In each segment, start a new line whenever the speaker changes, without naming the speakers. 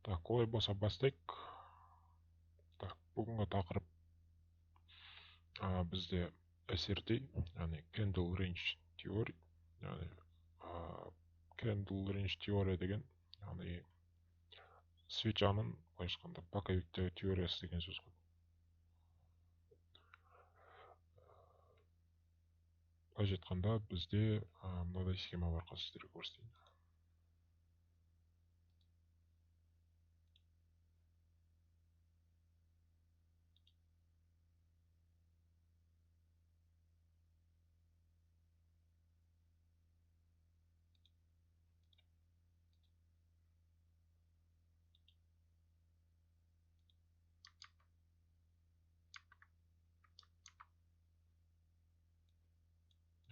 Так, олай болса бастайық. Так, бүгінгі тақырып бізде SRT, яғни Candle Range Theory, яғни Candle Range теория деген, яғни свечаның былайша боковиктегі теориясы деген сөз ғой. Былайша айтқанда бізде мынадай схема бар, қазір сіздерге көрсетейін.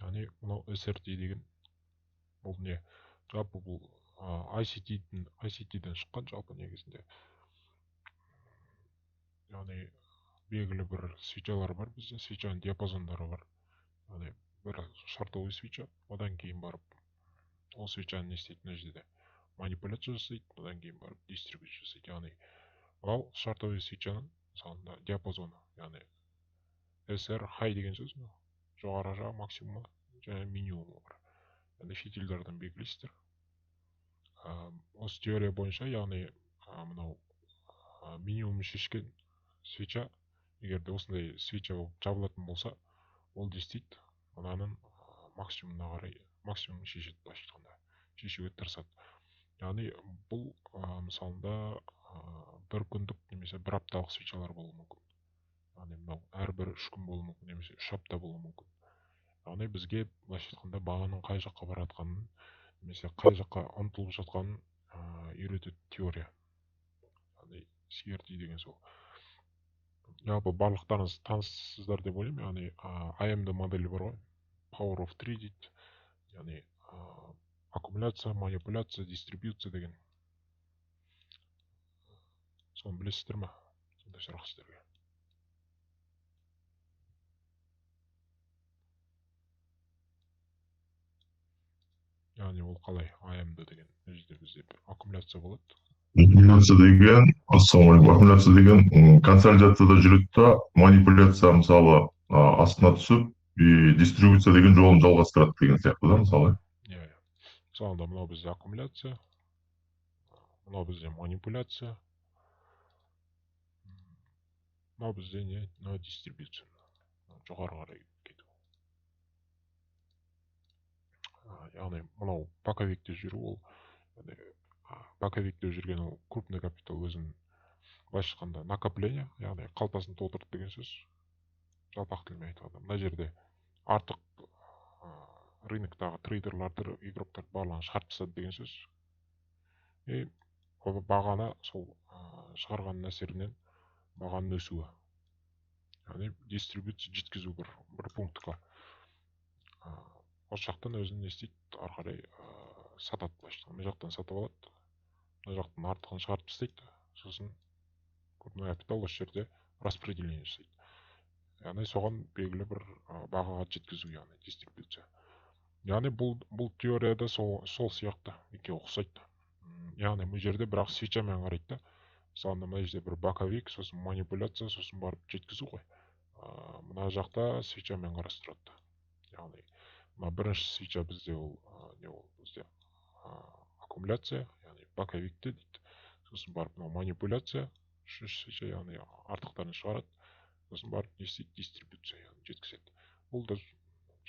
Яғни мынау SRT деген бұл не? Жалпы бұл ICT-ден шыққан жалпы негізінде. Яғни белгілі бір свечалар бар бізде, свечаның диапазондары бар. Яғни бір шартовый свеча, одан кейін барып ол свечаны не істейді, мына жерде манипуляция жасайды, одан кейін барып дистрибьют жасайды. Яғни ал шартовый свечаның мысалы диапазоны, яғни SR high деген сөз, жоғары жағы максимумы және минимумы бар. Яғни фитильдерден белгілейсіздер. Осы теория бойынша, яғни мынау минимум шешкен свеча, егер де осындай свеча болып жабылатын болса, ол не істейді, мынаның максимумына қарай максимум шешеді, былайша айтқанда шешуге тырысады. Яғни бұл мысалында бір күндік немесе бір апталық свечалар болуы мүмкін. Яғни мынау әрбір 3 күн болуы мүмкін, немесе 3 апта болуы мүмкін. Яғни бізге былайша айтқанда бағаның қай жаққа баратқанын, немесе қай жаққа ұмтылып жатқанын үйретеді теория. Яғни CRT деген сол. Жалпы барлықтарыңыз таныссыздар деп ойлаймын. Яғни AMD моделі бар ғой, Power of 3 дейді. Яғни аккумуляция, манипуляция, дистрибьюция деген. Соны білесіздер ме? Сондай сұрақ сіздерге. Яғни ол қалай? AMD деген жерде бізде аккумуляция болады.
Аккумуляция деген, аккумуляция деген консолидацияда жүреді да, манипуляция мысалы астына түсіп, дистрибуция деген жолын жалғастырады деген сияқты да, мысалы.
Мысалы мынау бізде аккумуляция, мынау бізде манипуляция, мынау бізде не? Мынау дистрибуция. Жоғары қарай кету. Яғни мынау боковикте жүру, ол боковикте жүрген ол крупный капитал өзінің былайша айтқанда накопление, яғни қалтасын толтырды деген сөз. Жалпақ тілмен айтқанда мына жерде артық рыноктағы трейдерларды, игроктарды барлығын шығарып тастады деген сөз. Бағаны сол шығарғанның әсерінен бағаның өсуі. Яғни дистрибуция жеткізу бір пунктқа. Осы жақтан өзін не істейді, ары қарай сатады, былайша. Мына жақтан сатып алады, мына жақтан артығын шығарып тастайды, сосын крупный капитал осы жерде распределение жасайды. Яғни соған белгілі бір бағаға жеткізу, яғни дистрибуция. Яғни бұл теорияда сол сияқты, екеуі ұқсайды. Яғни бұл жерде бірақ свечамен қарайды да. Мысалы мына жерде бір боковик, сосын манипуляция, сосын барып жеткізу ғой. Мына жақта свечамен қарастырады. Яғни мына бірінші свеча бізде ол не ол бізде аккумуляция, яғни боковикте дейді. Сосын барып мына манипуляция, үшінші свеча, яғни артықтарын шығарады. Сосын барып не істейді, дистрибуция, яғни жеткізеді. Бұл да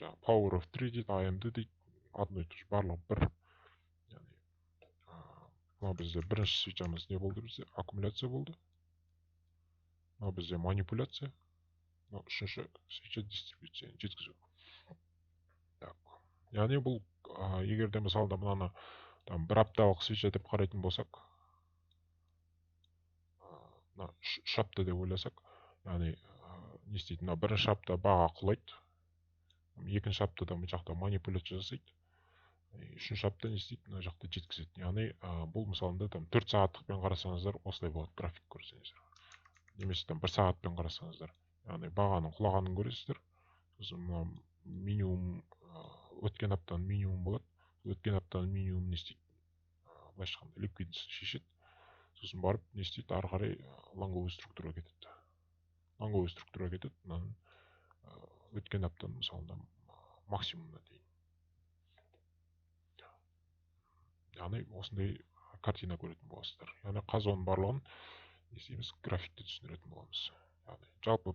жаңағы Power of 3 дейді, AMD дейді, одно и то же, барлығы бір. Яғни мына бізде бірінші свечамыз не болды бізде? Аккумуляция болды. Мына бізде манипуляция. Мына үшінші свеча дистрибуция, жеткізу. Яғни бұл егер де мысалда мынаны бір апталық свеча деп қарайтын болсақ, мына 3 апта деп ойласақ, яғни не істейді, мына бірінші апта баға құлайды, екінші аптада мына жақта манипуляция жасайды, үшінші апта не істейді, мына жақта жеткізеді. Яғни бұл мысалында 4 сағаттықпен қарасаңыздар осылай болады, график көрсеңіздер. Немесе 1 сағатпен қарасаңыздар, яғни бағаның құлағанын көресіздер. Сосын мына минимум, өткен аптаның минимум болады. Өткен аптаның минимум не істейді, былайша айтқанда ликвидность шешеді. сосын барып не істейді, ары қарай лонговый структураға кетеді. Лонговый структураға кетеді, мынаның өткен аптаның мысалында максимумына дейін. Яғни осындай картина көретін боласыздар. Яғни қазір оның барлығын не істейміз, графикте түсіндіретін боламыз. Яғни жалпы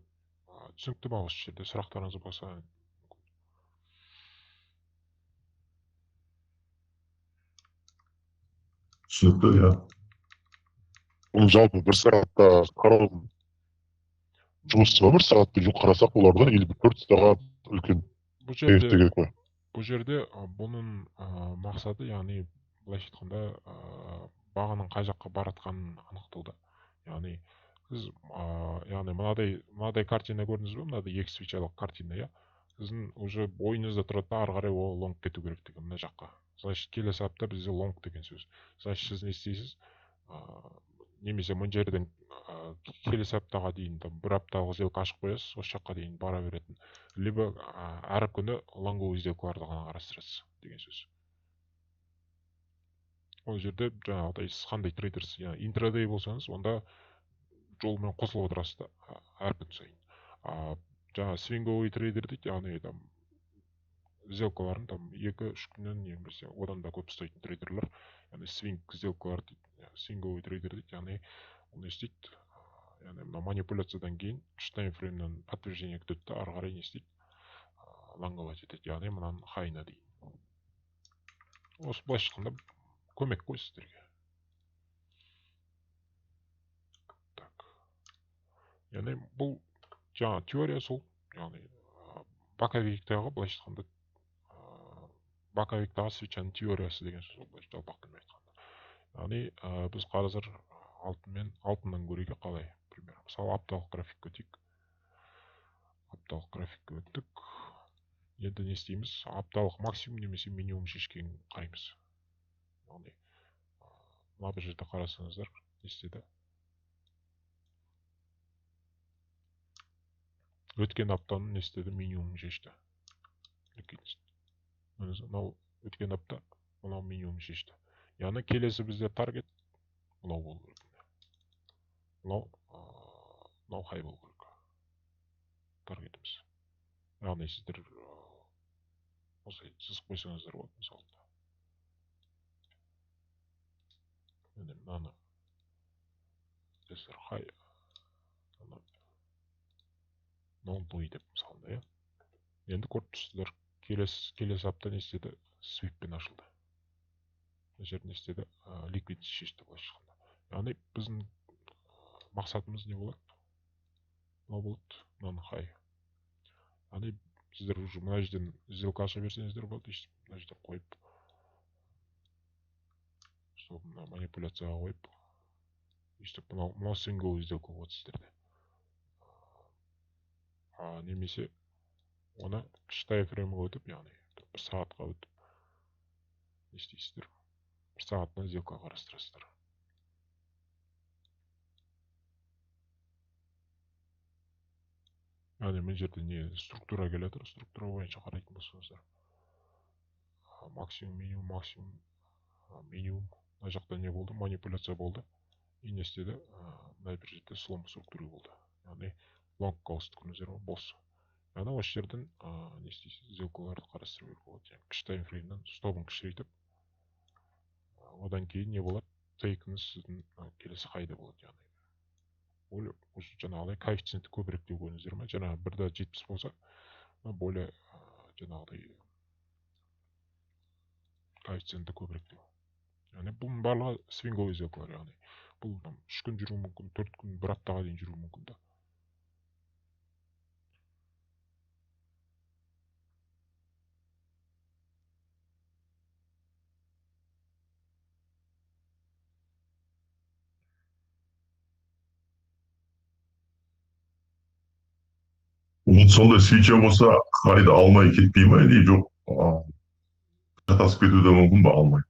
түсінікті ма осы жерде? Сұрақтарыңыз болса?
Түсінікті, иә.
Жалпы бір сағатта қарау жұмысы бар, бір сағатты қарасақ олардан, или 4 сағат үлкен
Бұл
керек ма?
Бұл жерде бұның мақсаты, яғни былайша айтқанда бағаның қай жаққа баратқанын анықтауда. Яғни сіз яғни мынадай картина көрдіңіз бе? Мынадай екі свечалық картина, иә. Сіздің уже ойыңызда тұрады да, ары қарай ол лонг кету керек деген мына жаққа. Значит, келесі апта бізде лонг деген сөз. Значит, сіз не істейсіз? Немесе мына жерден келесі аптаға дейін бір апталық сделка ашып қоясыз, осы жаққа дейін бара беретін. Либо әр күні лонговый сделкаларды ғана қарастырасыз деген сөз. Ол жерде жаңағыдай сіз қандай трейдерсіз, яғни интрадей болсаңыз, онда жолмен қосылып отырасыз да әр күн сайын. Жаңа свинговый трейдер дейді, яғни сделкаларын 2-3 күннен немесе одан да көп ұстайтын трейдерлер, яғни свинг сделкалар дейді, свинговый трейдер дейді, яғни ол не істейді, яғни манипуляциядан кейін 3 таймфреймнен подтверждение күтеді да, ары қарай не істейді, лонговать етеді, яғни мынаның хайына дейін. Осы былайша айтқанда көмек қой сіздерге. Так. Яғни бұл жаңа теория сол, яғни боковиктағы былайша айтқанда боковиктағы свечаның теориясы деген сөз, былайша жалпақ тілмен айтқанда. Яғни біз қазір алтыннан көрейік қалай, пример. Мысалы апталық графикке өтейік. Апталық графикке өттік. Енді не істейміз? Апталық максимум немесе минимум шешкен қараймыз. Яғни мына бір жерде қарасаңыздар, не істеді? Өткен аптаның не істеді? Минимум шешті. Мынау өткен апта мынау минимум шешті. Яғни келесі бізде таргет мынау болу керек. Мынау хай болу керек. Таргетіміз. Яғни сіздер осы сызып қойсаңыздар болады мысалында. Енді мынаны сіздер хай мынау лой деп мысалында, иә. Енді көріп тұрсыздар, келесі апта не істеді? Свиппен ашылды. Бұл жерде не істеді? Ликвид шешті былайша айтқанда. Яғни біздің мақсатымыз не болады? Мынау болады, мынаның хай. Яғни сіздер уже мына жерден сделка аша берсеңіздер болады, мына жерде қойып, мына манипуляцияға қойып, мынау свинговый сделка болады сіздерде. Немесе оны кіші таймфреймге өтіп, яғни бір сағатқа өтіп, не істейсіздер? Бір сағатына сделка қарастырасыздар. Яғни мен жерде не структура келеді, структура бойынша қарайтын болсаңыздар. Максимум, минимум, максимум, минимум. Мына жақта не болды? Манипуляция болды. И не істеді? Мына бір жерде слом структура болды. Яғни лонгқа ауыстырдыңыздар ма? Бос. Яғни осы жерден не істейсіз? Сделкаларды қарастыру керек болады. Кіші таймфреймнен стопын кішірейтіп, одан кейін не болады? Тейкіңіз сіздің келесі хайда болады. Яғни осы жаңағыдай коэффициенті көбірек деп көрдіңіздер ме? Жаңағы 1/70 болса, более жаңағыдай коэффициенті көбірек деп. Яғни бұның барлығы свинговый сделкалар, яғни бұл 3 күн жүруі мүмкін, 4 күн, бір аптаға дейін жүруі мүмкін да.
Сондай свеча болса, қайда алмай кетпей ма, или жоқ? Жатасып кетуі де мүмкін ба, алмай?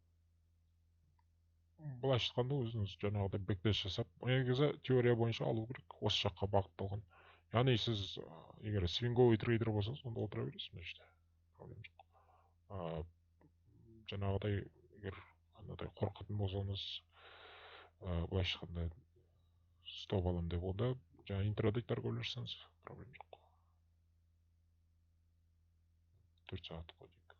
Былайша айтқанда өзіңіз жаңағыдай бэктэш жасап, негізі теория бойынша алу керек, осы жаққа бағытталған. Яғни сіз егер свинговый трейдер болсаңыз, онда отыра бересіз мына жерде. Проблема жоқ. Жаңағыдай егер қорқатын болсаңыз, былайша айтқанда ұстап аламын деп, онда жаңағы интрадей торговля жасаңыз, проблема жоқ. 4 сағаттық қой дейік.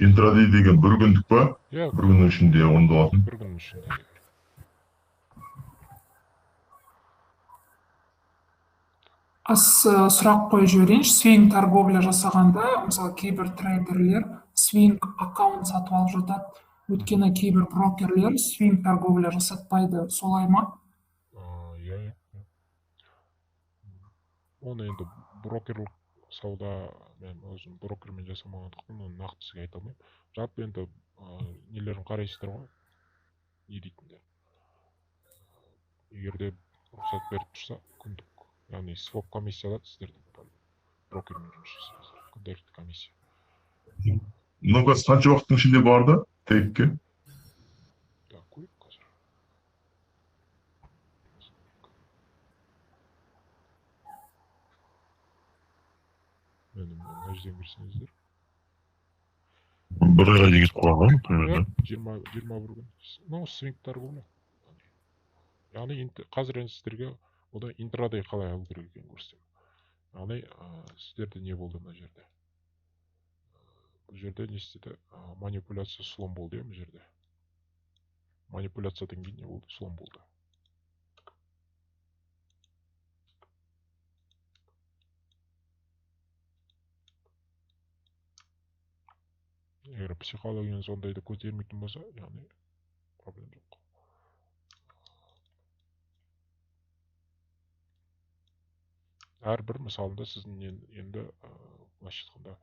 Интрадей деген бір күндік па?
Иә,
Бір күннің ішінде орындалатын.
бір күннің ішінде.
Сұрақ қойып жіберейінші, свинг торговля жасағанда мысалы кейбір трейдерлер свинг аккаунт сатып алып жатады, өйткені кейбір брокерлер свинг торговля жасатпайды, солай ма?
Иә. Оны енді брокерлік сауда, мен өзім брокермен жасамағандықтан оны нақты сізге айта алмаймын. Жалпы енді нелерін қарайсыздар ғой, не дейтіндер. Егер де рұқсат беріп тұрса, күндік, яғни своп комиссия алады сіздерден, брокермен жұмыс жасайсыздар, күнделікті комиссия.
Мынау қазір қанша уақыттың ішінде барды тейкке?
Көрейік қазір. Мына жерден кірсеңіздер.
Бір айға дейін кетіп қалған ғой,
21 күн. Мынау свинг торговля. Яғни қазір енді сіздерге ода интрадей қалай алу керек екенін көрсетемін. Яғни сіздерде не болды мына жерде? Бұл жерде не істеді? Манипуляция слом болды, иә, бұл жерде. Манипуляциядан кейін не болды? Слом болды. Егер психологияны сондайды көтермейтін болса, яғни проблем жоқ. Әрбір мысалында сіздің енді былайша айтқанда,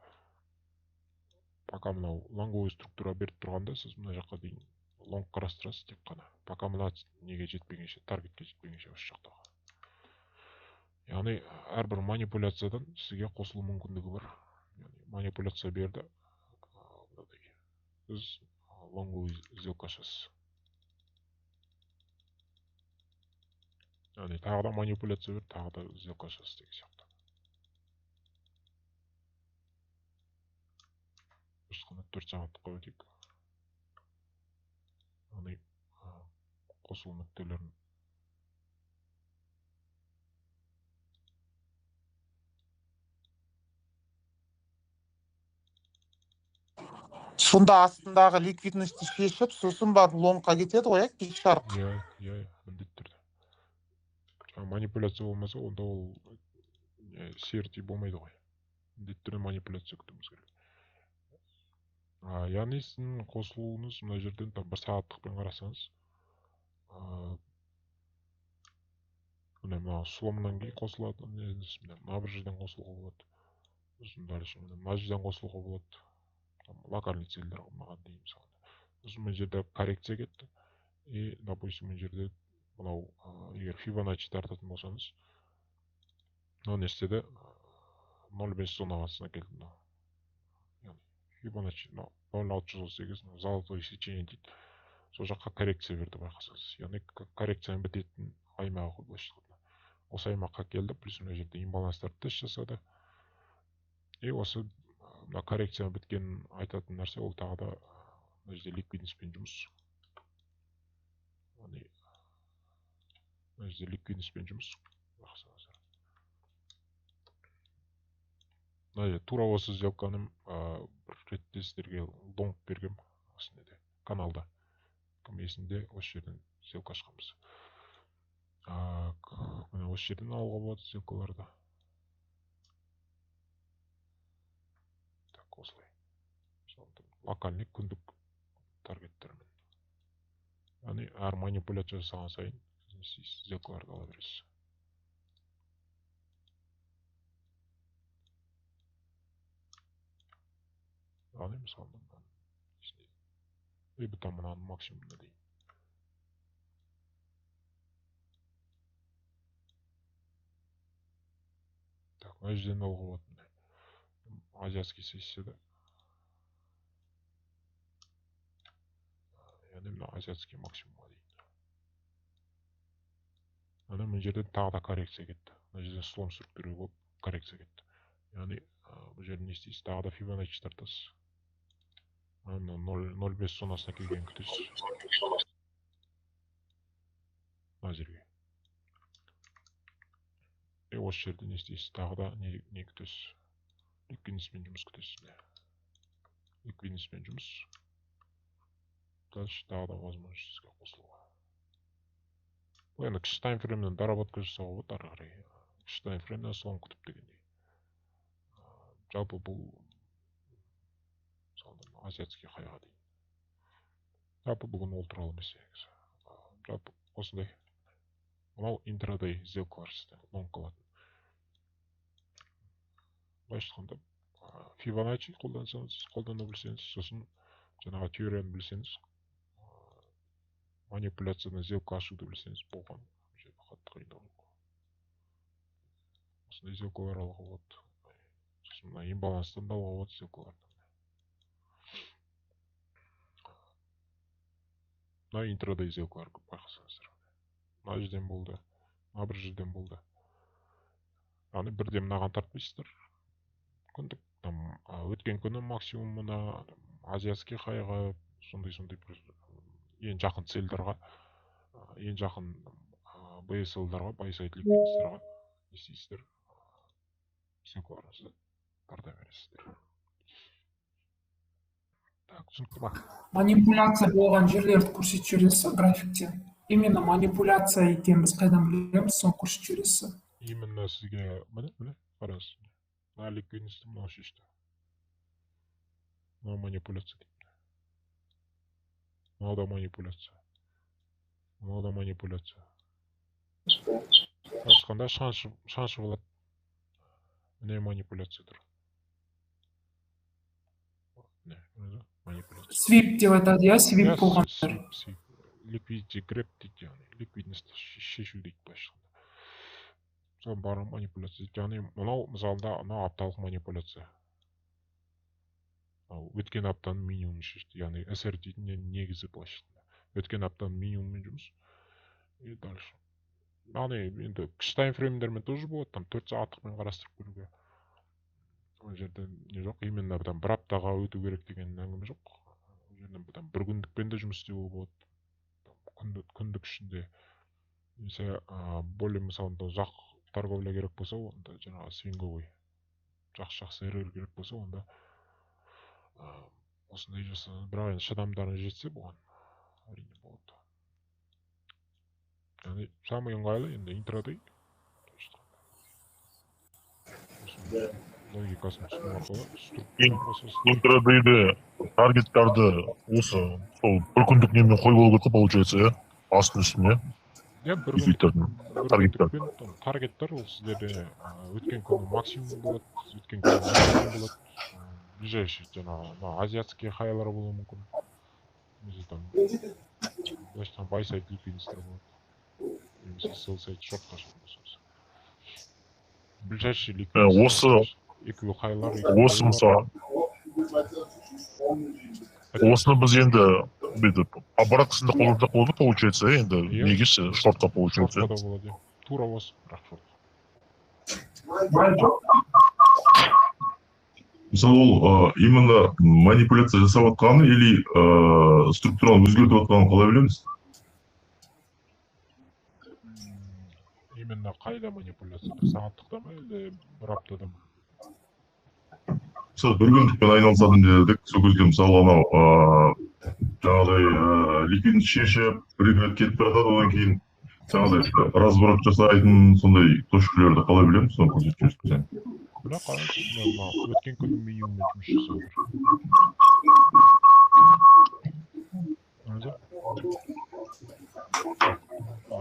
пока мынау лонговый структура беріп тұрғанда, сіз мына жаққа дейін лонг қарастырасыз тек қана. Пока мына неге жетпегенше, таргетке жетпегенше осы жақтаға. Яғни әрбір манипуляциядан сізге қосылу мүмкіндігі бар. Манипуляция берді. Сіз лонговый сделка ашасыз. Яғни тағы да манипуляция берді, тағы да сделка ашасыз деген сияқты. Осыған 4 сағаттыққа өтейік. Яғни қосылу нүктелерін.
Сонда астындағы ликвидностьті шешіп, сосын барып лонгқа кетеді ғой, кеш жарық.
Иә, міндетті түрде. Манипуляция болмаса, онда ол CRT болмайды ғой. Міндетті түрде манипуляция күтуіміз керек. Яғни сіздің қосылуыңыз мына жерден 1 сағаттықпен қарасаңыз, мына сломнан кейін қосылады, мына бір жерден қосылуға болады. Мына жерден қосылуға болады. Локальный целдер маған дейін мысалы. Мына жерде коррекция кетті. И, допустим, мына жерде мынау егер Fibonacci тартатын болсаңыз, мынау не істеді? 0,5 зонаға келді. Fibonacci 0,638 золотое сечение дейді. Сол жаққа коррекция берді, байқасаңыз. Яғни коррекцияның бітетін аймағы былайша айтқанда. Осы аймаққа келді, плюс мына жерде имбаланстар тест жасады. И осы мына коррекцияның біткенін айтатын нәрсе, ол тағы да мына жерде ликвидностьпен жұмыс. Яғни мына жерде ликвидностьпен жұмыс. Тура осы сделканы бір ретте сіздерге лонг бергем каналда. Кім есінде осы жерден сделка ашқанбыз. Міне осы жерден алуға болады сделкаларды. Так, осылай. Локальный күндік таргеттермен. Яғни әр манипуляция жасаған сайын сделкаларды ала бересіз. Яғни мысалы и бұта мұнаның максимумына дейін. Так, мына жерден алуға болады. Азиатский сессияда. Яғни мына азиатский максимумға дейін. Яғни мына жерден тағы да коррекция кетті. Мына жерден слом структура болып коррекция кетті. Яғни бұл жерден не істейсіз? Тағы да Fibonacci тартасыз. 0,5 зонасына келген күтесіз. мына жерге. Осы жерде не істейсіз? Тағы да не күтесіз? Ликвидностьпен жұмыс күтесіз. Ликвидностьпен жұмыс. Дальше тағы да возможность сізге қосылуға. Бұл енді кіші таймфреймнен доработка жасауға болады ары қарай. Кіші таймфреймнен соны күтіп дегендей. Жалпы бұл азиатский қайға дейін. Жалпы бүгін ол туралы емес. Жалпы осындай. Мынау интрадей сделкалар сізде лонг қалатын. Былайша айтқанда Fibonacci қолдана білсеңіз, сосын жаңағы теорияны білсеңіз, манипуляцияны сделка ашуды білсеңіз болған. Қатты қиындау жоқ. Осындай сделкалар алуға болады. Сосын мына имбаланстан да алуға болады сделкалардан. Мына интрадей сделкалар көп байқасаңыздар. Мына жерден болды, мына бір жерден болды. Яғни бірден мынаған тартпайсыздар. Күндік өткен күні максимумына азиатский қайға сондай бір ең жақын цельдарға, ең жақын BSL-дарға, байсайт ликвидностьтарға істейсіздер. Сделкаларыңызды тарта бересіздер. Так, түсінікті ма?
Манипуляция болған жерлерді көрсетіп жібересіз графикте. Именно манипуляция екенін біз қайдан білеміз, соны көрсетіп жібересіз.
Именно сізге, міне, қараңыз. Мына ликвидностьті мынау шешті. Мынау манипуляция дейді. Мынау да манипуляция. Мынау да манипуляция. Айтқанда шаншы болады. Міне манипуляция тұр.
Свип деп айтады, я свип болған.
Liquidity grab дейді, ликвидностьті шешу дейді былайша. Сол бары манипуляция. Яғни мынау мысалда мынау апталық манипуляция. Өткен аптаның минимумын шешті. Яғни SR дейтін негізі былайша. Өткен аптаның минимуммен жұмыс. И дальше. Яғни енді кіші таймфреймдермен тоже болады. Там 4 сағаттықпен қарастырып көруге. Ол жерде не жоқ. Именно бір аптаға өту керек деген әңгіме жоқ. Ол жерден бір күндікпен де жұмыс істеуге болады. Күндік ішінде. Немесе более мысалында ұзақ торговля керек болса, онда жаңағы свинговый жақсы эрер керек болса, онда осындай жасаңыз. Бірақ енді шыдамдарыңыз жетсе бұған әрине болады. Яғни самый ыңғайлы енді интрадей. Логикасын түсіну арқылы
интрадейде таргеттарды осы сол бір күндік немен қойып алу керек, получается, иә? Астын үстіне.
Таргеттер ол сіздерде өткен күні максимум болады, өткен күні максимум болады. Ближайший жаңағы азиатский хайалар болуы мүмкін. Немесе там былайша байсайт ликвидностьтер болады. Немесе селсайт шортқа шығады. Ближайший ликвидностьтер екеуі хайалар.
Осы мысалы осыны біз енді обратысында қолдап болды, получается, енді неге шортқа получается.
Тура осы, бірақ шорт.
Мысалы ол именно манипуляция жасап отқаны или структураны өзгертіп отқанын қалай білеміз?
Именно қайда манипуляция? Сағаттықта ма, әлде бір аптада ма?
Мысалы бір күндікпен айналысатын дедік, сол кезде мысалы анау жаңағыдай ликвидность шешіп, бір-екі рет кетіп баратады, одан кейін жаңағыдай разворот жасайтын сондай точкалерді қалай білеміз, соны көрсетіп жіберсең.
Бірақ өткен күннің минимуммен жұмыс жасау керек.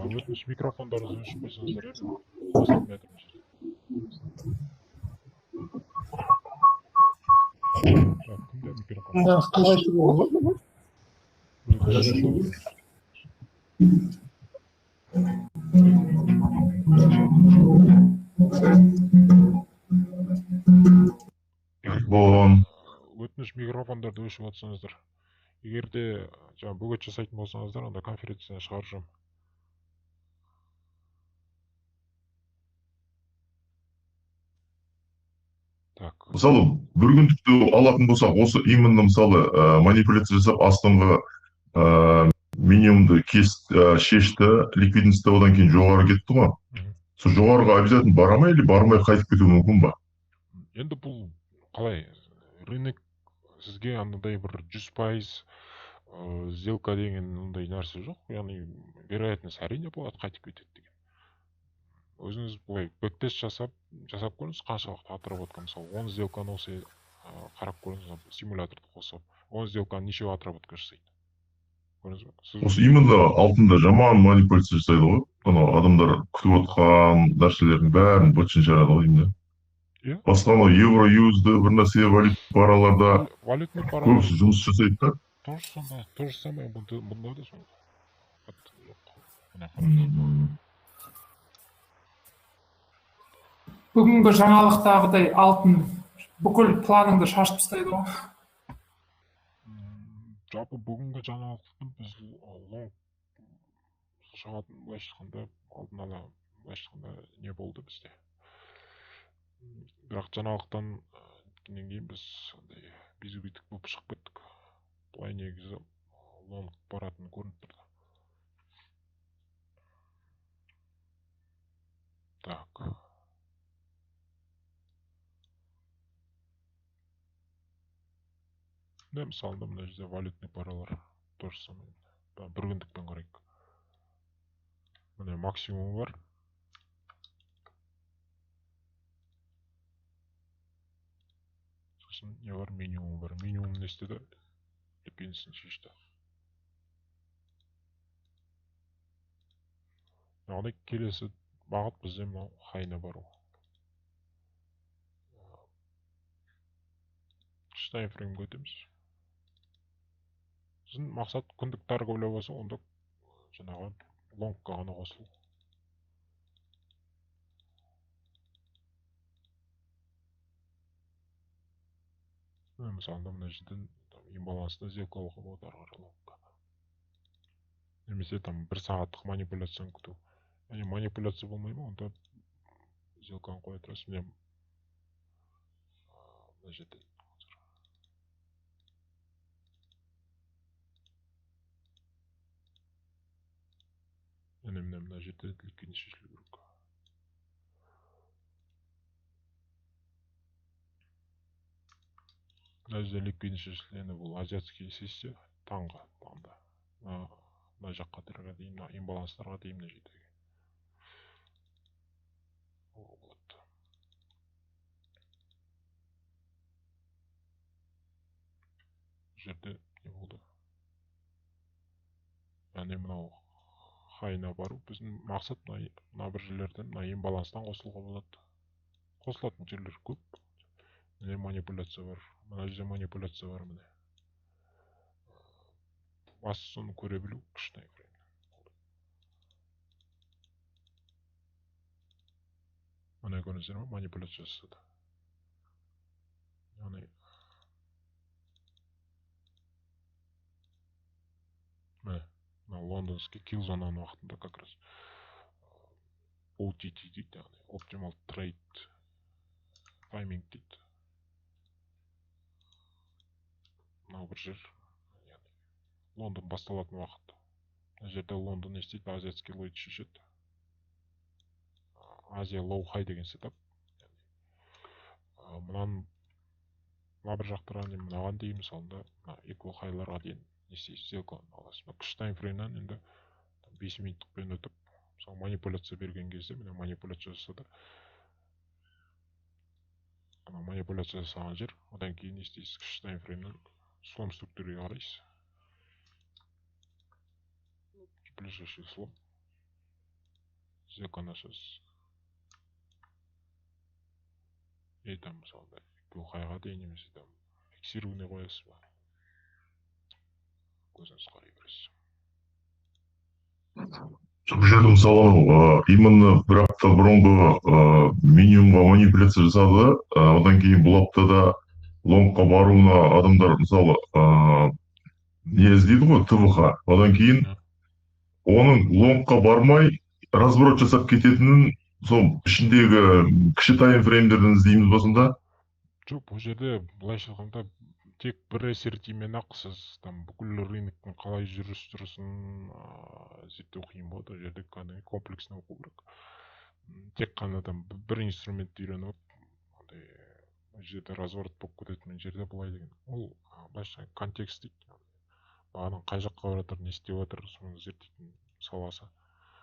Өтініш микрофондарыңызды өшіп қойсаңыздар еді, бастап жатырмыз. Кімде микрофон?
Да, сказайте было.
Болған.
Өтініш микрофондарды өшіп отырсаңыздар. Егерде жаңа бөгет жасайтын болсаңыздар, онда конференцияны шығарып.
Мысалы, бір күндікті алатын болсақ, осы именно мысалы манипуляция жасап астыңғы минимумды шешті, ликвидностьта одан кейін жоғары кетті ғой. Сол жоғарыға обязательно бара ма или бармай қайтып кетуі мүмкін ба?
Енді бұл қалай рынок сізге андай бір 100% сделка деген ондай нәрсе жоқ. Яғни вероятность әрине болады қайтып кетеді деген. Өзіңіз былай бэктест жасап көріңіз қаншалықты отработка, мысалы 10 сделканы осы қарап көріңіз, симуляторды қосып 10 сделканы нешеу отработка жасайды. Көрдіңіз бе?
Осы именно алтында жаман манипуляция жасайды ғой. Анау адамдар күтіп отқан нәрселердің бәрін бытшын шығарады ғой деймін.
Иә.
Басқа анау евро юзді бір нәрсе валют параларда
валютный паралар
көбісі жұмыс жасайды да.
То же самое бұнда да сонда.
Бүгінгі жаңалықтағыдай алтын бүкіл планыңды шашып тастайды ғой.
Жалпы бүгінгі жаңалықты біз шығатын былайша айтқанда алдын ала былайша айтқанда не болды бізде. Бірақ жаңалықтан кейін біз андай безубитік болып шығып кеттік. Былай негізі лонг баратын көрініп тұрды. Так. Да, мысалы мына жерде валютный паралар то же самое. Бір күндікпен қарайық. Міне максимум бар. Сосын не бар? Минимум бар. Минимум не істеді? Ликвидностьін шешті. Яғни келесі бағыт бізде мынау хайна бару. Таймфреймге өтеміз. Сіздің мақсат күндік торговля болса, онда жаңағы лонгқа ғана қосылу. Мысалы, мына жерден имбалансты сделкалауға болады ары қарай лонгқа. Немесе там 1 сағаттық манипуляцияны күту. Яғни манипуляция болмай ма, онда сделканы қоя тұрасыз. Мына жерде мына жерде ликвидность шешілу керек. Мына жерде ликвидность шешілгені бұл азиатский сессия таңда. Мына жаққа дейін, имбаланстарға дейін мына жерде. Жерде не болды? Яғни мынау хайна бару. Біздің мақсат мына бір жерлерден, мына имбаланстан қосылуға болады. Қосылатын жерлер көп. Міне манипуляция бар. Мына жерде манипуляция бар міне. Басты соны көре білу күшті таймфрейм. Мына көріңіздер ме? Манипуляция жасады. Яғни лондонский килзонаның уақытында как раз OTT дейді, Optimal Trade Timing дейді. Мынау бір жер, Лондон басталатын уақыт. Мына жерде Лондон не істейді, азиатский лойд шешеді. Азия low high деген сетап. Мына бір жақтыра мынаған дейін мысалында equal highlарға дейін не істейсіз, сделканы аласыз. Күш таймфреймнен енді 5 минуттықпен өтіп, мысалы манипуляция берген кезде, міне манипуляция жасады. Манипуляция жасаған жер, одан кейін не істейсіз, күш таймфреймнен слом структураға қарайсыз. Ближайший слом. Сделканы ашасыз. И там мысалында хайға дейін немесе там фиксированный қоясыз ба. Көзіңіз қарай бересіз.
Бұл жерде мысалы именно бір апта бұрынғы минимумға манипуляция жасады, одан кейін бұл аптада лонгқа баруына адамдар мысалы не іздейді ғой, ТВХ. Одан кейін оның лонгқа бармай разброд жасап кететінін сол ішіндегі кіші таймфреймдерден іздейміз ба сонда?
Жоқ, бұл жерде былайша айтқанда тек бір SRT-мен ақ сіз там бүкіл рыноктың қалай жүріс тұрысын зерттеу қиын болады. Ол жерде кәдімгі комплексно оқу керек. Тек қана там бір инструментті үйреніп, мына жерде разворот болып кететін жерде былай деген. Ол былайша контекст дейді. Бағаның қай жаққа баратыр, не істеп жатыр, соны зерттейтін саласы.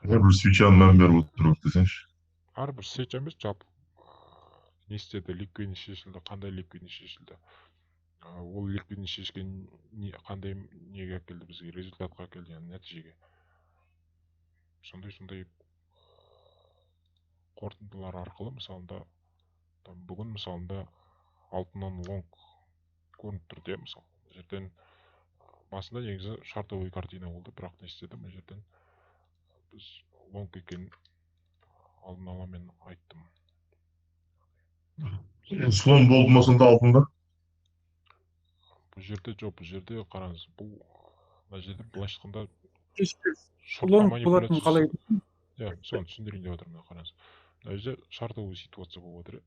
Әрбір свечаны мән беріп отыру керек десеңші.
Әрбір свеч емес, жалпы не істеді, ликвидность шешілді, қандай ликвидность шешілді. Ол ликвидность шешкен қандай неге әкелді бізге, результатқа әкелді, яғни нәтижеге. Сондай қорытындылар арқылы, мысалында, бүгін мысалында алтыннан лонг көрініп тұр де, мысалы. Жерден басында негізі шартовый картина болды, бірақ не істеді, бұл жерден біз лонг екенін алдын ала мен айттым.
Слон болды ма сонда алтында?
Бұл жерде жоқ, бұл жерде қараңыз, бұл мына жерде былайша айтқанда
лонг болатын қалай?
Иә, соны түсіндірейін деп отырмын, қараңыз. Мына жерде шартовый ситуация болып отыр.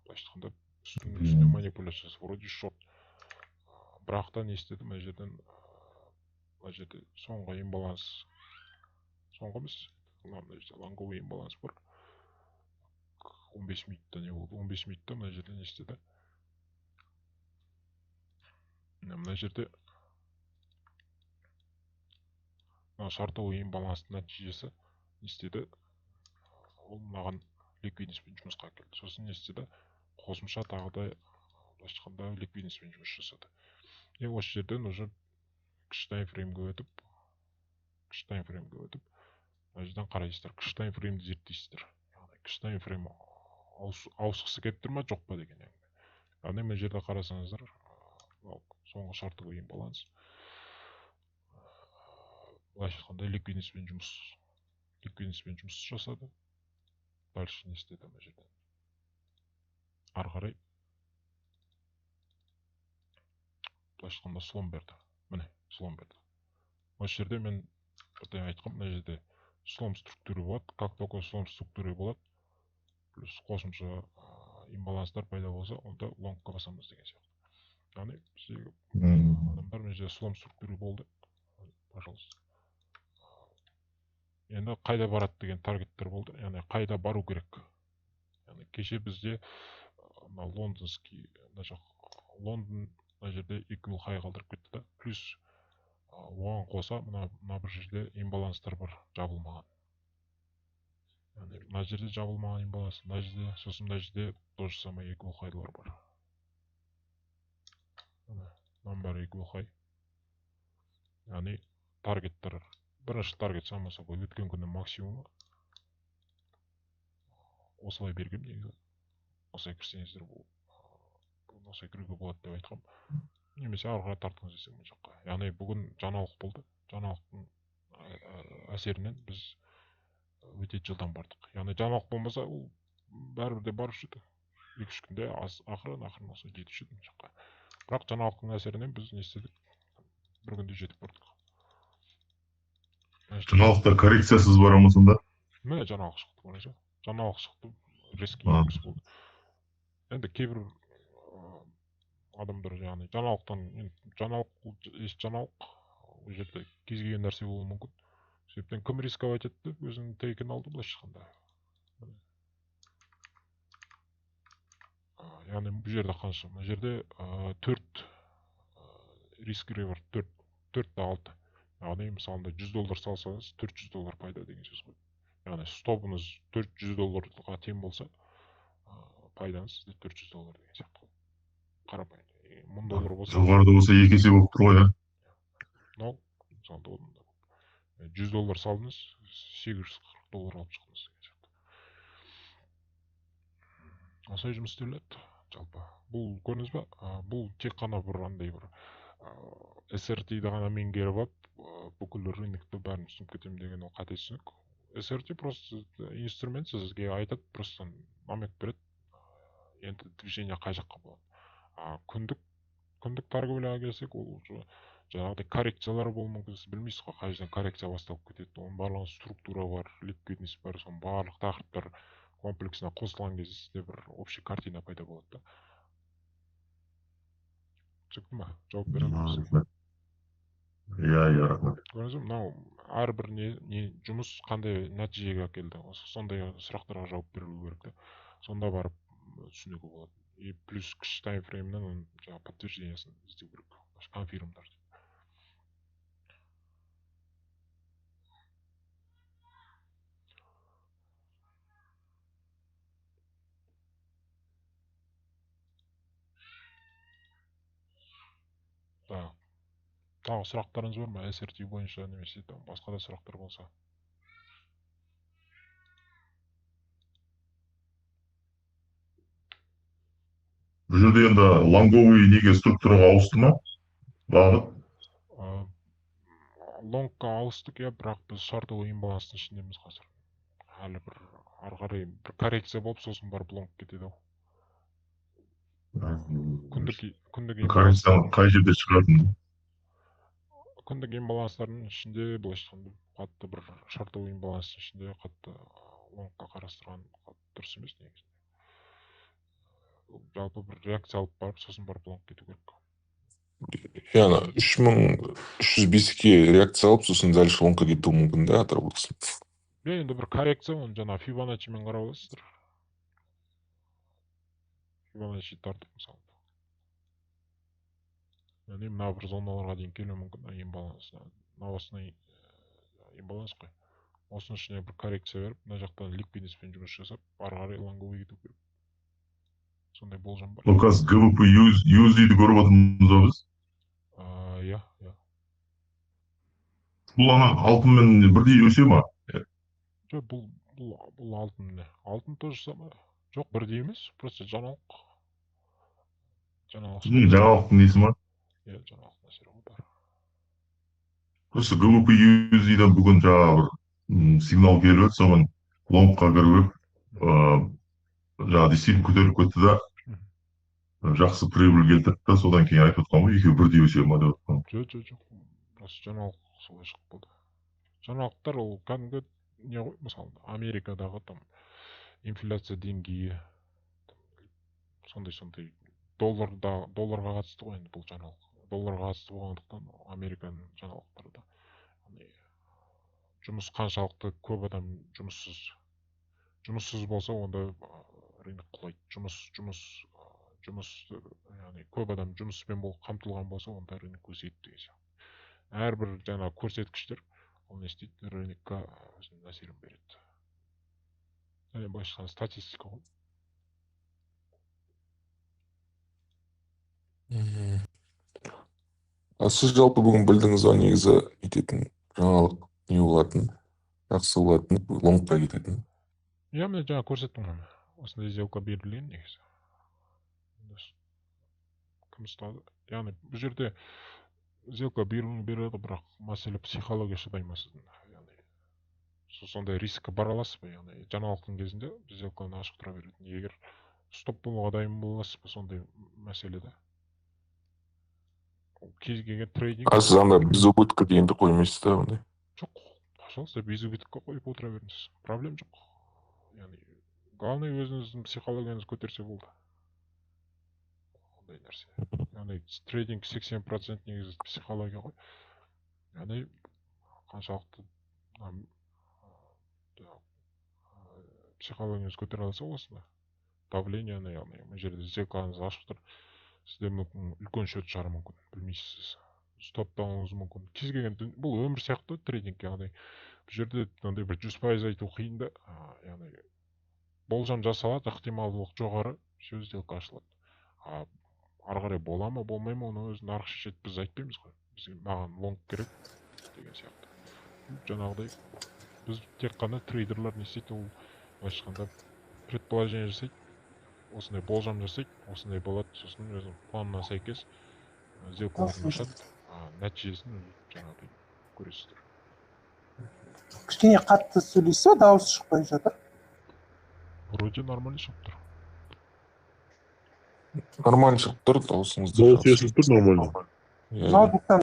Былайша айтқанда үстіне манипуляциясы вроде шорт. Бірақ та не істеді, мына жерде соңғы имбаланс, соңғы емес, мына жерде лонговый имбаланс бар. 15 минутта не болды? 15 минутта мына жерде не істеді? Мына жерде шартовый имбаланстың нәтижесі не істеді? Ол маған ликвидностьпен жұмысқа келді. Сосын не істеді? Қосымша тағы да басқанда ликвидностьпен жұмыс жасады. Осы жерден уже кіші таймфреймге өтіп, мына жерден қарайсыздар, кіші таймфреймді зерттейсіздер. Кіші таймфрейм ауысқысы келіп тұр ма, жоқ па деген. Яғни мына жерде қарасаңыздар, соңғы шартовый имбаланс. Былайша айтқанда ликвидностьпен жұмыс жасады. Дальше не істеді мына жерден? Ары қарай былайша айтқанда слон берді. Міне, слон берді. Осы жерде мен айтқым, мына жерде слом структуры болады. Как только слом структуры болады, плюс қосымша имбаланстар пайда болса, онда лонгқа басамыз деген сияқты. Яғни біздегі адамдар мына жерде слом структуры болды. Пожалуйста. Енді қайда барады деген таргеттер болды. Яғни қайда бару керек. Яғни кеше бізде лондонский, Лондон мына жерде equal high қалдырып кетті да. Плюс оған қоса мына бір жерде имбаланстар бар, жабылмаған. Мына жерде жабылмаған имбаланс, мына жерде, сосын мына жерде тоже самое equal highlар бар. Мына бәрі equal high. Яғни таргеттер, бірінші таргет само собой өткен күннің максимумы. Осылай бергем негізі. Осылай кірсеңіздер, осылай кіруге болады деп айтқам. Немесе ары қарай тартыңыз десем бұл жаққа. Яғни бүгін жаңалық болды. Жаңалықтың әсерінен біз өте жылдам бардық. Яғни жаңалық болмаса, ол бәрібір де барушы еді. 2-3 күнде ақырын осылай жетуші еді бұл жаққа. Бірақ жаңалықтың әсерінен біз не істедік? Бір күнде жетіп бардық.
Жаңалықта коррекциясыз барамысың да?
Міне жаңалық шықты. Жаңалық шықты, резкий импульс болды. Енді кейбір адамдар яғни жаңалық, ол жерде кез келген нәрсе болуы мүмкін. Себептен кім рисковать етті, өзінің тейкен алды былайша айтқанда. Яғни бұл жерде қанша? Бұл жерде 4 риск реверт, 4-6. Яғни мысалында $100 салсаңыз, $400 пайда деген сөз ғой. Яғни стопыңыз $400 тең болса, пайдаңыз сізде $400 деген сияқты. Қарапайым. $1000 болса,
жоғарыда болса 2 есе болып тұр ғой, иә.
Мынау мысалында $100 салдыңыз, $840 алып шықтыңыз деген сияқты. Осылай жұмыс істеледі жалпы. Бұл көрдіңіз ба? Бұл тек қана бір андай бір SRT-ді ғана меңгеріп алып, бүкіл рынокты бәрін түсініп кетемін деген ол қате түсінік. SRT просто инструмент сізге айтады, просто намек береді. Енді движение қай жаққа болады. Күндік торговляға келсек, ол жаңағыдай коррекциялар болуы мүмкін, сіз білмейсіз ғой, қай жерден коррекция басталып кетеді. Оның барлығы структура бар, ликвидность бар, соның барлық тақырыптар комплексіне қосылған кезде сізде бір общий картина пайда болады да. түсінікті ма? Жауап бере аламын.
рахмет. Иә, рахмет.
Көрдіңіз бе, мынау әрбір не жұмыс қандай нәтижеге әкелді, сондай сұрақтарға жауап берілу керек та. Сонда барып түсінуге болады. И плюс кіші таймфреймнен оның жаңағы подтверждениесін іздеу керек. Конфирмдар. Тағы сұрақтарыңыз бар ма? SRT бойынша немесе басқа да сұрақтар болса.
Бұл жерде енді лонговый неге структураға ауысты ма? Бағыт?
Лонгқа ауыстық, иә, бірақ біз шартовый имбаланстың ішіндеміз қазір. Әлі бір ары қарай бір коррекция болып, сосын барып лонг кетеді. Күндік
коррекцияны қай жерде шығатын?
Күндік имбаланстардың ішінде, былайша айтқанда, қатты бір шартовый имбаланстың ішінде қатты лонгқа қарастырған дұрыс емес негізінде. Жалпы бір реакция алып барып, сосын барып лонг кету керек.
Яғни 3305-ке реакция алып, сосын дальше лонгқа кетуі мүмкін да отработкасын.
Енді бір коррекция, оны жаңа Fibonacciмен қарап аласыздар. Fibonacci тартып мысалы. Яғни мына бір зоналарға дейін келуі мүмкін, имбаланс. Новостный имбаланс қой. Осының ішіне бір коррекция беріп, мына жақтан ликвидностьпен жұмыс жасап, ары қарай лонговый кету керек. Сондай болжам бар.
Қазір GBP USD-ді көріп отырмыз ба біз?
Иә.
Бұл алтынмен бірдей өсе ма?
Жоқ, бұл алтын не? Алтын тоже самое. Жоқ, бірдей емес, просто жаңалық.
Жаңалықтың несі ма?
Иә, жаңалықтың әсері бар.
Просто GBP USD-дан бүгін жаңағы бір сигнал келіп өтті, соған лонгқа кіріп, жаңағы действительно көтеріліп кетті да, жақсы прибыль келтірді да, содан кейін айтып отқан ғой, екеуі бірдей өсе ма деп отқан.
Жоқ. Просто жаңалық солай шығып болды. Жаңалықтар ол кәдімгі не ғой, мысалы, Америкадағы там инфляция деңгейі, сондай долларға қатысты ғой енді бұл жаңалық. Долларға қатысты болғандықтан Американың жаңалықтары да. Жұмыс қаншалықты көп адам жұмыссыз болса, онда рынок құлайды. Яғни көп адам жұмыспен болып қамтылған болса, онда рынок өседі деген сияқты. Әрбір жаңа көрсеткіштер ол не істейді, рынокқа өзінің әсерін береді. Яғни былайша айтқанда статистика ғой.
Сіз жалпы бүгін білдіңіз ба, негізі кететін жаңалық не болатын, жақсы болатын, лонгқа кететін?
Иә, мен жаңа көрсеттім ғой. Осындай сделка берілген негізі. Кім ұстады? Яғни бұл жерде сделка береді, бірақ мәселе психология шыдай ма сіздің? Сондай рискі бар аласыз ба? Яғни жаңалықтың кезінде сделканы ашық тұра беретін. Егер стоп болуға дайын боласыз ба, сондай мәселеде? Кез келген трейдинг...
Сіз анда біз убытка дегенді қоймайсыз да ондай?
Жоқ, пожалуйста, без убытка қойып отыра беріңіз. Проблем жоқ. Яғни главное өзіңіздің психологияңызды көтерсе болды. Ондай нәрсе. Яғни трейдинг 80% негізі психология ғой. Яғни қаншалықты психологияңыз көтере алса осында. Давлениені, яғни бұл жерде сделкаңыз ашық тұр. Сізде мүмкін үлкен счет шығар мүмкін, білмейсіз. Стоптауыңыз мүмкін. Кез келген бұл өмір сияқты трейдинг, яғни бұл жерде бір 100% айту қиын да, яғни болжам жасалады, ықтималдылық жоғары, все сделка ашылады. Ары қарай бола ма, болмай ма, оны өзі нарық шешеді, біз айтпаймыз ғой. Бізге маған лонг керек деген сияқты. Жаңағыдай біз тек қана трейдерлар не істейді, ол былайша айтқанда предположение жасайды. Осындай болжам жасайды, осындай болады, сосын өзінің планына сәйкес сделкаларын ашады, нәтижесін жаңағыдай көресіздер.
Кішкене қатты сөйлейсіз, дауыс шықпай жатыр.
Вроде нормально шығып тұр.
Нормально шығып тұр, дауысыңызды.
Дауыс естіліп тұр нормально.
Ноутбуктан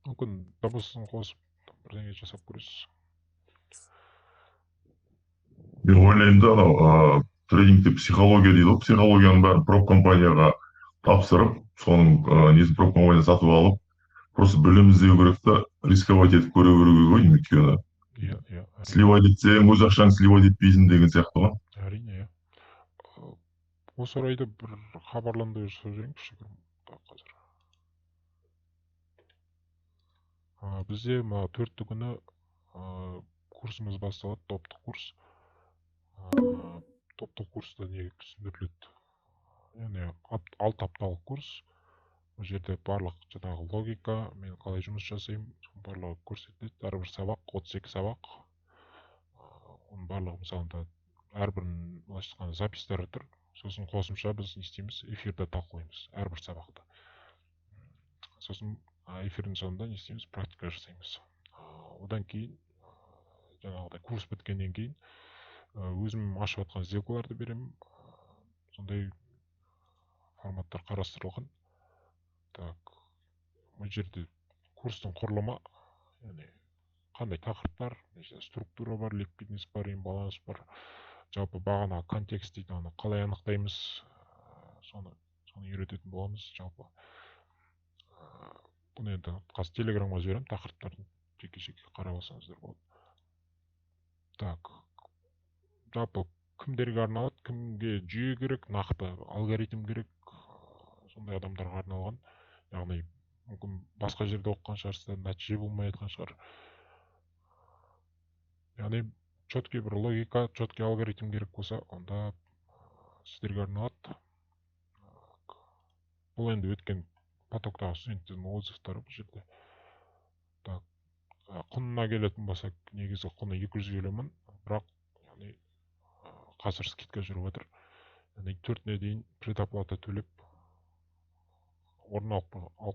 мүмкін дыбысын қосып бірдеңе жасап көресіз.
Мен ойлаймын да, анау тренингте психология дейді ғой, психологияның бәрін проп компанияға тапсырып, соның несін проп компания сатып алып, просто білім іздеу керек та, рисковать етіп көре беру керек ғой, өйткені
иә
сливать етсең өз ақшаңды сливать етпейсің деген сияқты ғой.
әрине иә. Осы орайда бір хабарландыру жасап жіберейін кішігірім қазір. Бізде мына 4 күні курсымыз басталады, топтық курс. Топтық курста не түсіндіріледі? Яғни 6 апталық курс. Бұл жерде барлық жаңағы логика, мен қалай жұмыс жасаймын, барлығы көрсетіледі. Әрбір сабақ 32 сабақ. Оның барлығы мысалында әрбірінің былайша айтқанда запистері тұр. Сосын қосымша біз не істейміз, эфирді талқылаймыз әрбір сабақта. Сосын эфирдің соңында не істейміз, практика жасаймыз. Одан кейін жаңағыдай курс біткеннен кейін өзім ашып жатқан сделкаларды беремін. Сондай форматтар қарастырылған. Так, бұл жерде курстың құрылымы, яғни қандай тақырыптар, структура бар, ликвидность бар, имбаланс бар, жалпы бағана контекст дейді, оны қалай анықтаймыз, соны үйрететін боламыз жалпы. Бұны енді қазір телеграмға жіберемін, тақырыптарын жеке-жеке қарап алсаңыздар болады. Так, жалпы кімдерге арналады, кімге жүйе керек, нақты алгоритм керек, сондай адамдарға арналған. Яғни мүмкін басқа жерде оқыған шығарсыздар, нәтиже болмай жатқан шығар. Яғни четкий бір логика, четкий алгоритм керек болса, онда сіздерге арналады. Бұл енді өткен потоктағы студенттердің отзывтары бұл жерде. Так, құнына келетін болсақ, негізі құны 250 мың, бірақ яғни қазір скидка жүріп отыр. Яғни 4-не дейін предоплата төлеп орын алып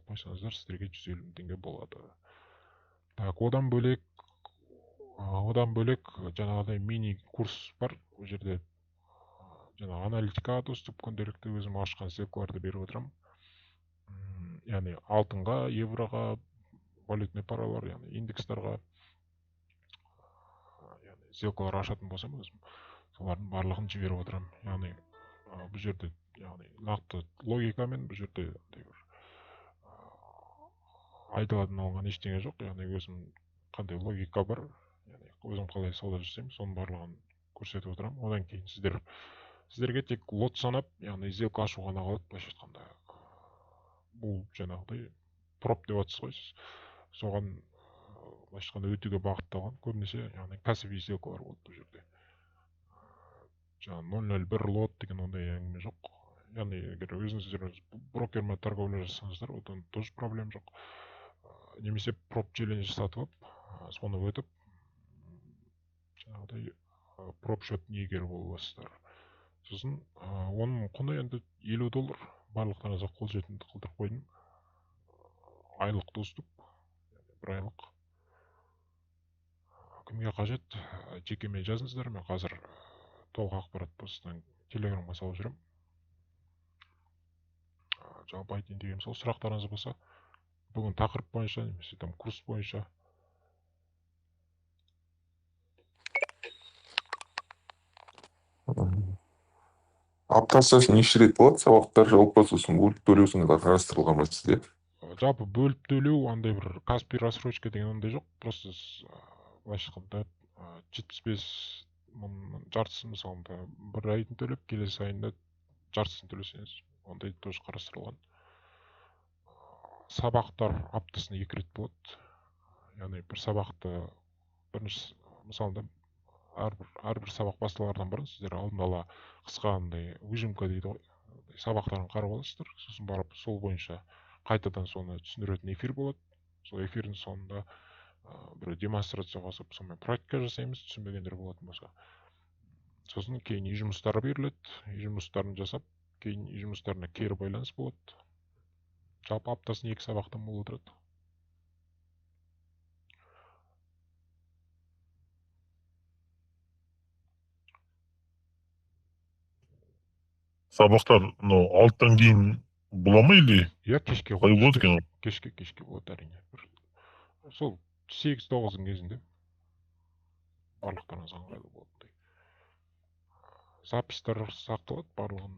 қойсаңыздар, сіздерге 150 мың теңге болады. Так, одан бөлек жаңағыдай мини курс бар. Бұл жерде жаңағы аналитикаға доступ, күнделікті өзім ашқан сделкаларды беріп отырамын. Яғни алтынға, евроға, валютный паралар, яғни индекстарға, яғни сделкалар ашатын болсам өзім, солардың барлығын жіберіп отырамын. Яғни бұл жерде нақты логикамен бұл жерде айтылатын алған ештеңе жоқ. Яғни өзім қандай логика бар, яғни өзім қалай сауда жасаймын, соның барлығын көрсетіп отырамын. Одан кейін сіздерге тек лот санап, яғни сделка ашу ғана қалады, былайша айтқанда. Бұл жаңағыдай проп деп жатсыз ғой сіз. Соған былайша айтқанда өтуге бағытталған, көбінесе яғни кәсіби сделкалар болады бұл жерде. Жаңағы 001 лот деген ондай әңгіме жоқ. Яғни егер өзіңіздер брокермен торговля жасаңыздар, одан тоже проблем жоқ. Немесе проп челлендж сатып алып, соны өтіп, жаңағыдай проп счеттің иегері болып аласыздар. Сосын оның құны енді $50, барлықтарыңызға қолжетімді қылдырып қойдым. Айлық доступ, бір айлық. Кімге қажет, жекеме жазыңыздар, мен қазір толық ақпарат постынан телеграмға салып жүрем. Жалпы айтайын дегенім сол, сұрақтарыңыз болса, бүгін тақырып бойынша, немесе курс бойынша.
Аптасына неше рет болады сабақтар, жалпы сосын бөліп төлеусің қарастырылған ба сізде?
Жалпы бөліп төлеу, андай бір Каспий рассрочка деген ондай жоқ. Просто былайша айтқанда 75 мың жартысын мысалында бір айын төлеп, келесі айында жартысын төлесеңіз, ондай тоже қарастырылған. Сабақтар аптасына 2 рет болады. Яғни бір сабақты бірінші мысалында әрбір сабақ басталардан бұрын сіздер алдын ала қысқа андай выжимка дейді ғой, сабақтарын қарап аласыздар. Сосын барып сол бойынша қайтадан соны түсіндіретін эфир болады. Сол эфирдің соңында бір демонстрация қосып, сонымен практика жасаймыз, түсінбегендер болатын болса. Сосын кейін үй жұмыстары беріледі, үй жұмыстарын жасап, кейін үй жұмыстарына кері байланыс болады. Жалпы аптасына 2 сабақтан болып отырады.
Сабақтар, алттан кейін бола ма или?
Иә, кешке
Қалай болады екен?
Кешке болады әрине. Сол 8-9-ың кезінде барлықтарыңыз ыңғайлы болады. запистер сақталады барлығын,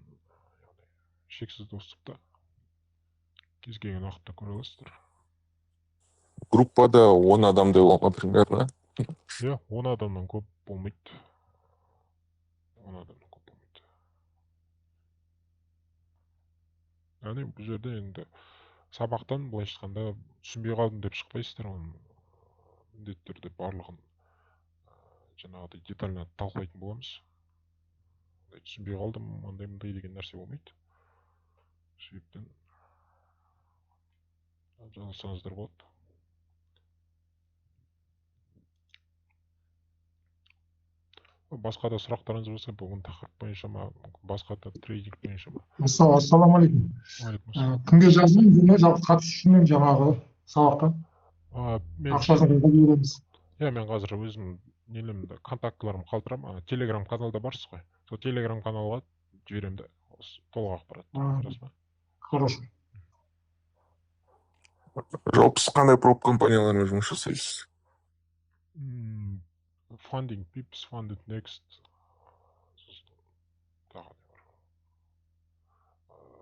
шексіз доступта кез келген уақытта көре аласыздар.
Группада 10 адамдай болма примерно.
Иә, 10 адамнан көп болмайды. 10 адамнан көп болмайды. Яғни бұл жерде енді сабақтан былайша айтқанда түсінбей қалдым деп шықпайсыздар, оның міндетті түрде барлығын жаңағыдай детально талқылайтын боламыз. Түсінбей қалдым, мындай деген нәрсе болмайды. Себептен жазылсаңыздар болады. Басқа да сұрақтарыңыз болса, бүгін тақырып бойынша ма, басқа да трейдинг бойынша ма?
Ассалаумағалейкум.
Уағалейкум ассалам.
Кімге жаздым? Мен жалпы қатысушымен жаңағы сабаққа ақшасын қойып береміз.
Иә, мен қазір өзім нелемді, контактыларым қалдырам. Телеграм каналда барсыз ғой. Сол телеграм каналға жіберем де, толық ақпарат. Рас па?
Хорошо.
Жалпы сіз қандай проб компаниялармен жұмыс жасайсыз?
Funding Pips, Funded Next,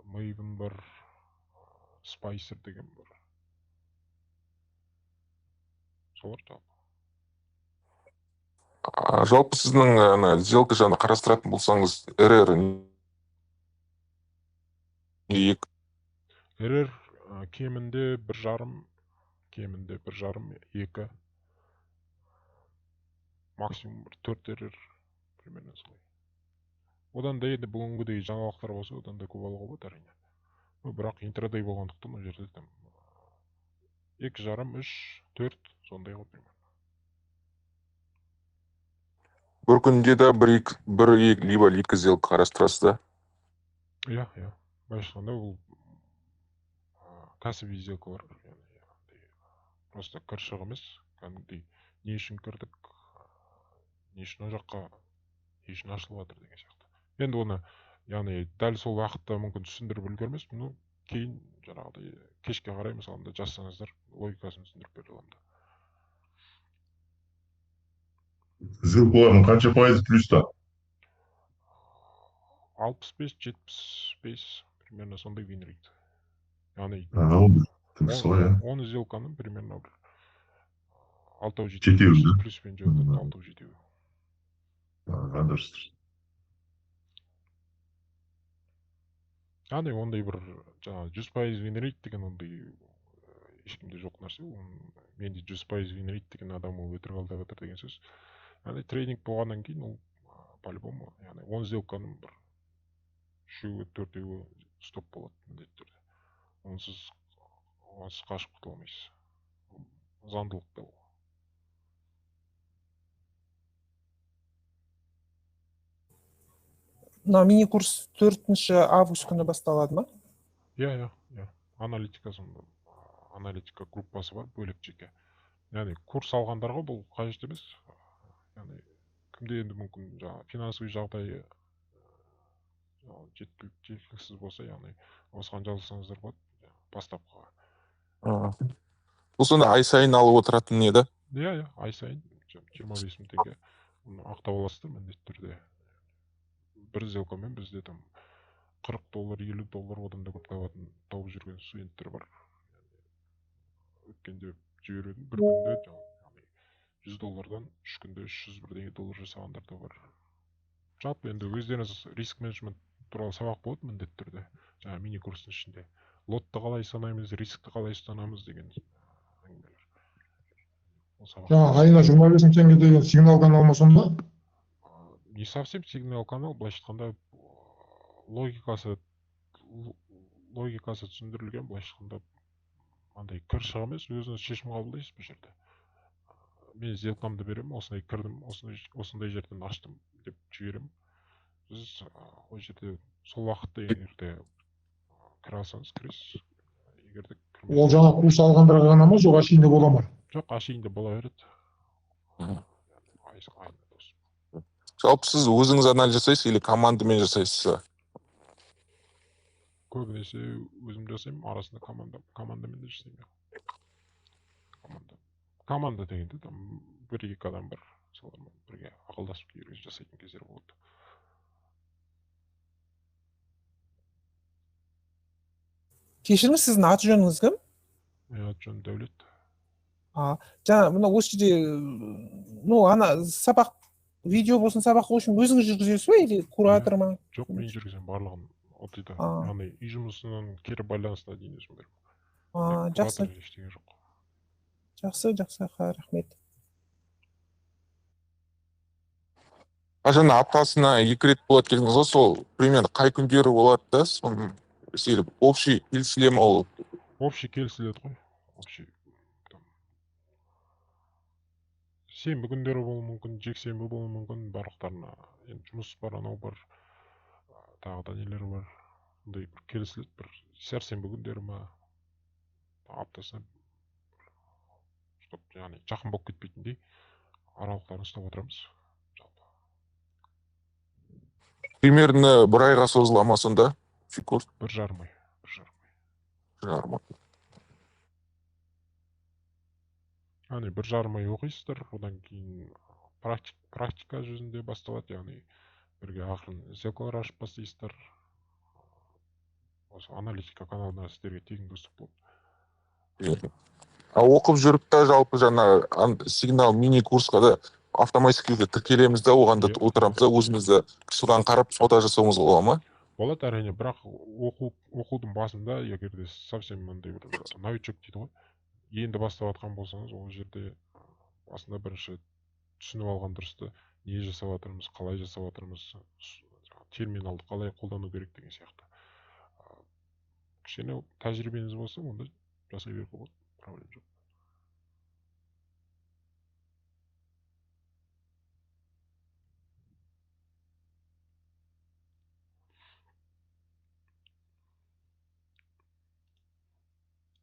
Maven бар, Spicer деген бар. Солар жалпы.
Жалпы сіздің ана сделка жағын қарастыратын болсаңыз, РР
РР кемінде 1,5, 2, максимум 4 РР примерно солай. Одан да енді бүгінгідей жаңалықтар болса, одан да көп алуға болады әрине. Бірақ интрадей болғандықтан ол жерде 2,5, 3, 4 сондай ғой примерно.
бір күнде де бір либо екі сделка қарастырасыз да?
Иә. Былайша айтқанда ол кәсіби сделкалар. Просто кір-шығ емес, кәдімгідей не үшін кірдік, не үшін ол жаққа, не үшін ашылып жатыр деген сияқты. Енді оны, яғни дәл сол уақытта мүмкін түсіндіріп үлгермеспін, кейін жаңағыдай кешке қарай мысалында жазсаңыздар, логикасын түсіндіріп бере аламын да.
Сделкалардың қанша пайызы плюста?
65-75 примерно сондай вин рейт. Яғни 10 сделканың примерно бір 6-7 плюспен жауады, 6-7.
Дұрыс.
Яғни ондай бір 100% вин рейт деген ондай ешкімде жоқ нәрсе. Менде 100% вин рейт деген адам ол өтірік алдап жатыр деген сөз. Яғни трейдинг болғаннан кейін ол по-любому, яғни 10 сделканың бір 3-4 стоп болады міндетті түрде. Онсыз қашып құтыла алмайсыз. Заңдылық та ол.
Мына мини курс 4 август күні басталады ма?
Иә. Аналитика группасы бар, бөлек жеке. Яғни курс алғандарға бұл қажет емес. Яғни кімде енді мүмкін финансовый жағдайы жеткіліксіз болса, яғни осыған жазылсаңыздар болады, бастапқыға.
Бұл сонда ай сайын алып отыратын не да?
Иә, ай сайын 25 мың теңге ақтап аласыздар міндетті түрде. Бір сделкамен бізде $40, $50 одан да көп тауып жүрген студенттер бар. Өткенде жіберетін бір күнде $100-дан 3 күнде $300 жасағандар да бар. Жалпы енді өздеріңіз риск менеджмент туралы сабақ болады міндетті түрде. Жаңа мини курстың ішінде лотты қалай санаймыз, рискті қалай ұстанамыз деген әңгімелер.
Айына 25 мың теңге деген сигнал канал ма сонда?
Не совсем сигнал канал, былайша айтқанда логикасы түсіндірілген, былайша айтқанда андай кір-шығ емес, өзіңіз шешім қабылдайсыз бұл жерде. Мен сделкамды беремін, осындай кірдім, осындай жерден аштым деп жіберемін. Сіз ол жерде сол уақытта егерде кіре алсаңыз кіресіз.
Ол жаңа курс алғандарға ғана ма, жоқ ашейінде бола ма?
Жоқ, ашейінде бола береді.
Жалпы сіз өзіңіз анализ жасайсыз или командамен жасайсыз?
Көбінесе өзім жасаймын, арасында командамен де жасаймын. Команда дегенде 1-2 адам бар, солармен бірге ақылдасып жасайтын кездер болады.
кешіріңіз, сіздің аты жөніңіз кім?
Аты жөнім Дәулет.
Жаңа мына осы жерде ну ана сабақ видео болсын сабақ болсын өзіңіз жүргізесіз бе или куратор ма?
Жоқ, мен жүргіземін барлығын ОТ-да. Яғни үй жұмысынан кері байланысына дейін өзім беремін.
Жақсы.
Куратор ештеңе жоқ.
Жақсы, рахмет.
Жаңа аптасына 2 рет болады дедіңіз ғой, сол примерно қай күндері болады да, соны общий келісіле ме ол?
Общий келісіледі ғой. Общий. Сенбі күндері болуы мүмкін, жексенбі болуы мүмкін, барлықтарына. Енді жұмыс бар, анау бар, тағы да нелер бар. Сондай бір келісіледі, бір сәрсенбі күндері ма, аптасына, яғни жақын болып кетпейтіндей аралықтарын ұстап отырамыз.
Примерно бір айға созыла ма сонда?
Бір жарым ай. Яғни бір жарым ай оқисыздар, одан кейін практика жүзінде басталады, яғни бірге ақырын сделкалар ашып бастайсыздар. Осы аналитика каналына сіздерге тегін доступ болады.
Оқып жүріп та жалпы жаңа сигнал мини курсқа да автоматикалды тіркелеміз да, оған да отырамыз да, өзімізді содан қарап сода жасауымыз бола ма?
Болады әрине, бірақ оқудың басында, егерде совсем мындай бір новичок дейді ғой, енді бастап жатқан болсаңыз, ол жерде басында бірінші түсініп алған дұрысты, не жасап жатырмыз, қалай жасап жатырмыз, терминалды қалай қолдану керек деген сияқты. Кішкене тәжірибеңіз болса, онда жасай беруге болады, проблема жоқ.